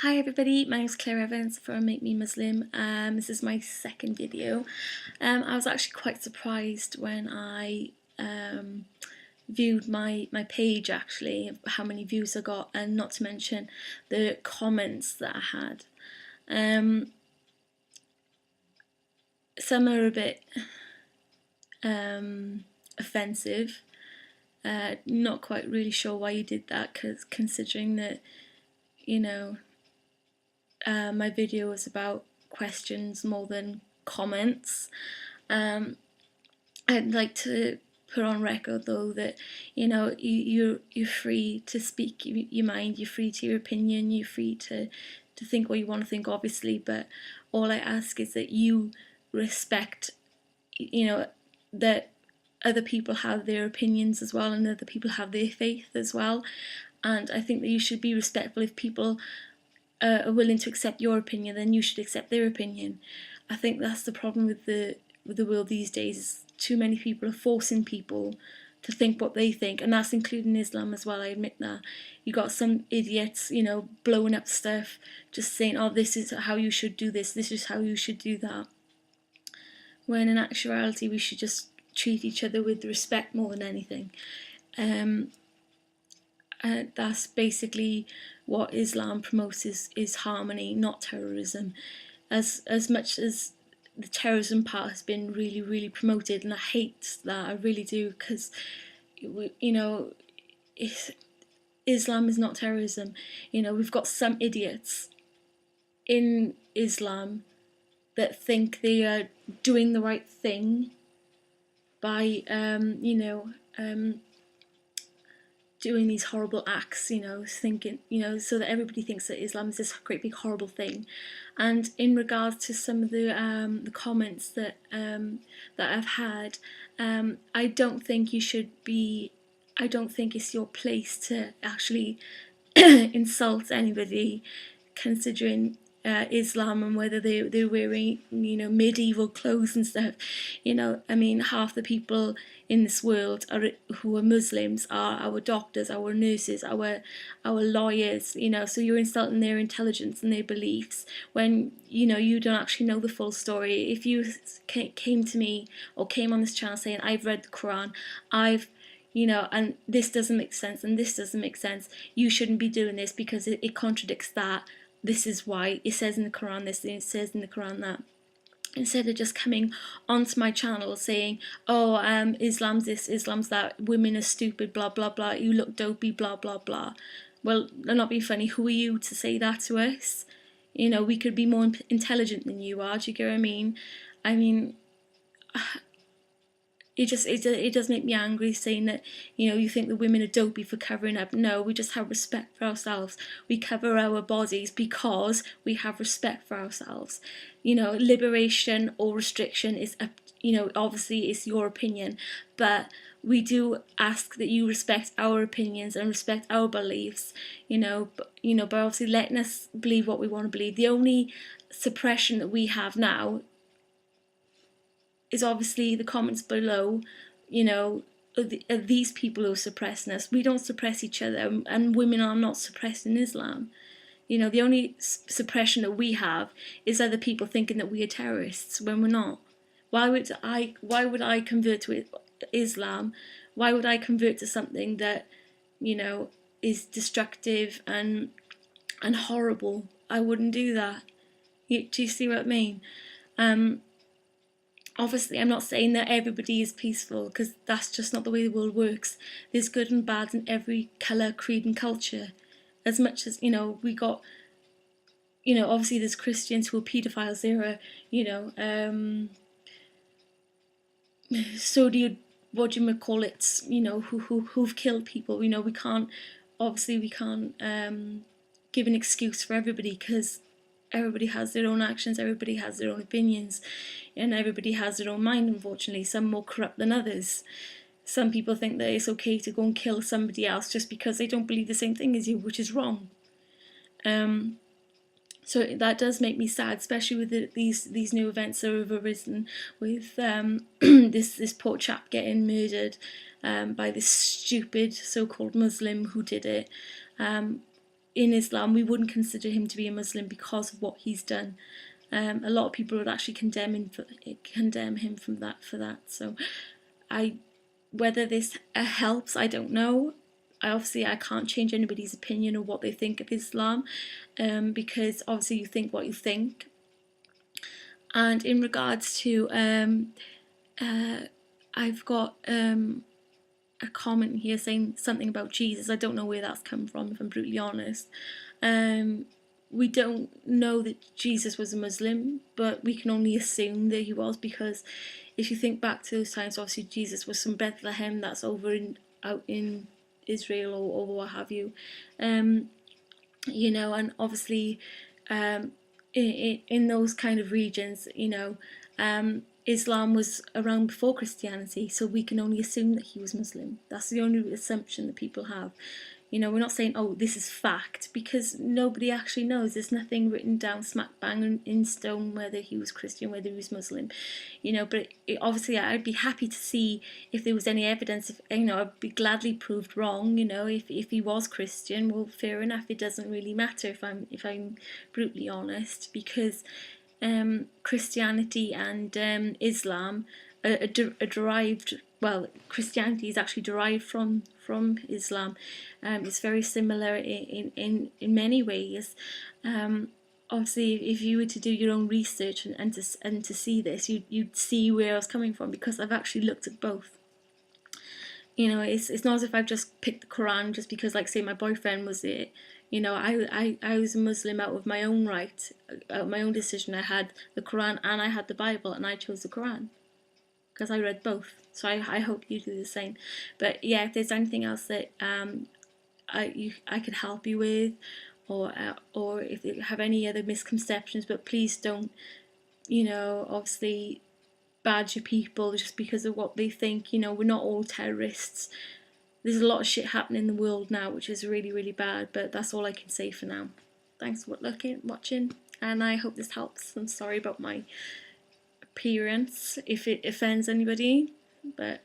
Hi everybody, my name is Claire Evans from Make Me Muslim. This is my second video. I was actually quite surprised when I viewed my page, actually, how many views I got, and not to mention the comments that I had. Some are a bit offensive. Not quite really sure why you did that, because considering that, you know, my video was about questions more than comments. I'd like to put on record though that you're free to speak your mind, you're free to your opinion, you're free to think what you want to think, obviously, but all I ask is that you respect that other people have their opinions as well, and other people have their faith as well. And I think that you should be respectful. If people are willing to accept your opinion, then you should accept their opinion. I think that's the problem with the world these days. Too many people are forcing people to think what they think, and that's including Islam as well. I admit that. You got some idiots, blowing up stuff, just saying, "Oh, this is how you should do this. This is how you should do that." When in actuality, we should just treat each other with respect more than anything. That's basically what Islam promotes, is harmony, not terrorism. As much as the terrorism part has been really, really promoted, and I hate that, I really do, because Islam is not terrorism. We've got some idiots in Islam that think they are doing the right thing by doing these horrible acts, thinking, so that everybody thinks that Islam is this great big horrible thing. And in regards to some of the comments that I've had, I don't think it's your place to actually insult anybody, considering Islam and whether they're wearing medieval clothes and stuff. I mean, half the people in this world who are Muslims are our doctors, our nurses, our lawyers. So you're insulting their intelligence and their beliefs when you don't actually know the full story. If you came to me or came on this channel saying, "I've read the Quran, and this doesn't make sense and this doesn't make sense, you shouldn't be doing this because it contradicts that. This is why it says in the Quran this, and it says in the Quran that." Instead of just coming onto my channel saying, "Oh, Islam's this, Islam's that, women are stupid, blah blah blah, you look dopey, blah blah blah." Well, they're not being funny. Who are you to say that to us? We could be more intelligent than you are. Do you get what I mean? It does make me angry saying that you think the women are dopey for covering up. No, we just have respect for ourselves. We cover our bodies because we have respect for ourselves. Liberation or restriction is up, obviously it's your opinion, but we do ask that you respect our opinions and respect our beliefs, but obviously letting us believe what we want to believe. The only suppression that we have now is obviously the comments below, of these people who are suppressing us. We don't suppress each other, and women are not suppressed in Islam. The only suppression that we have is other people thinking that we are terrorists when we're not. Why would I convert to Islam? Why would I convert to something that, is destructive and horrible? I wouldn't do that. Do you see what I mean? Obviously, I'm not saying that everybody is peaceful, because that's just not the way the world works. There's good and bad in every colour, creed and culture. As much as, we got, obviously there's Christians who are paedophiles, there are, so do you, what do you call it, who've killed people. We can't give an excuse for everybody, because everybody has their own actions, everybody has their own opinions, and everybody has their own mind, unfortunately, some more corrupt than others. Some people think that it's okay to go and kill somebody else just because they don't believe the same thing as you, which is wrong. So that does make me sad, especially with these new events that have arisen with this poor chap getting murdered by this stupid so-called Muslim who did it. in Islam, we wouldn't consider him to be a Muslim because of what he's done. A lot of people would actually condemn him for that. So, whether this helps, I don't know. Obviously, I can't change anybody's opinion or what they think of Islam, because obviously you think what you think. And in regards to, I've got a comment here saying something about Jesus. I don't know where that's come from, if I'm brutally honest. We don't know that Jesus was a Muslim, but we can only assume that he was, because if you think back to those times, obviously Jesus was from Bethlehem, that's over out in Israel or what have you. You know, and obviously in those kind of regions, you know, Islam was around before Christianity, so we can only assume that he was Muslim. That's the only assumption that people have. You know, we're not saying, oh, this is fact, because nobody actually knows. There's nothing written down smack bang in stone whether he was Christian, whether he was Muslim. You know, but obviously I'd be happy to see if there was any evidence. If, you know, I'd be gladly proved wrong. You know, if he was Christian, well, fair enough. It doesn't really matter if I'm brutally honest, because Christianity and Islam are derived. Well, Christianity is actually derived from Islam. It's very similar in many ways. Obviously, if you were to do your own research and to see this, you'd see where I was coming from, because I've actually looked at both. You know, it's not as if I've just picked the Quran just because, like, say, my boyfriend was it. You know, I was a Muslim out of my own right, out of my own decision. I had the Quran and I had the Bible, and I chose the Quran because I read both. So I hope you do the same. But yeah, if there's anything else that I could help you with, or if you have any other misconceptions, but please don't, you know, obviously badger people just because of what they think. You know, we're not all terrorists. There's a lot of shit happening in the world now, which is really, really bad, but that's all I can say for now. Thanks for watching, and I hope this helps. I'm sorry about my appearance if it offends anybody, but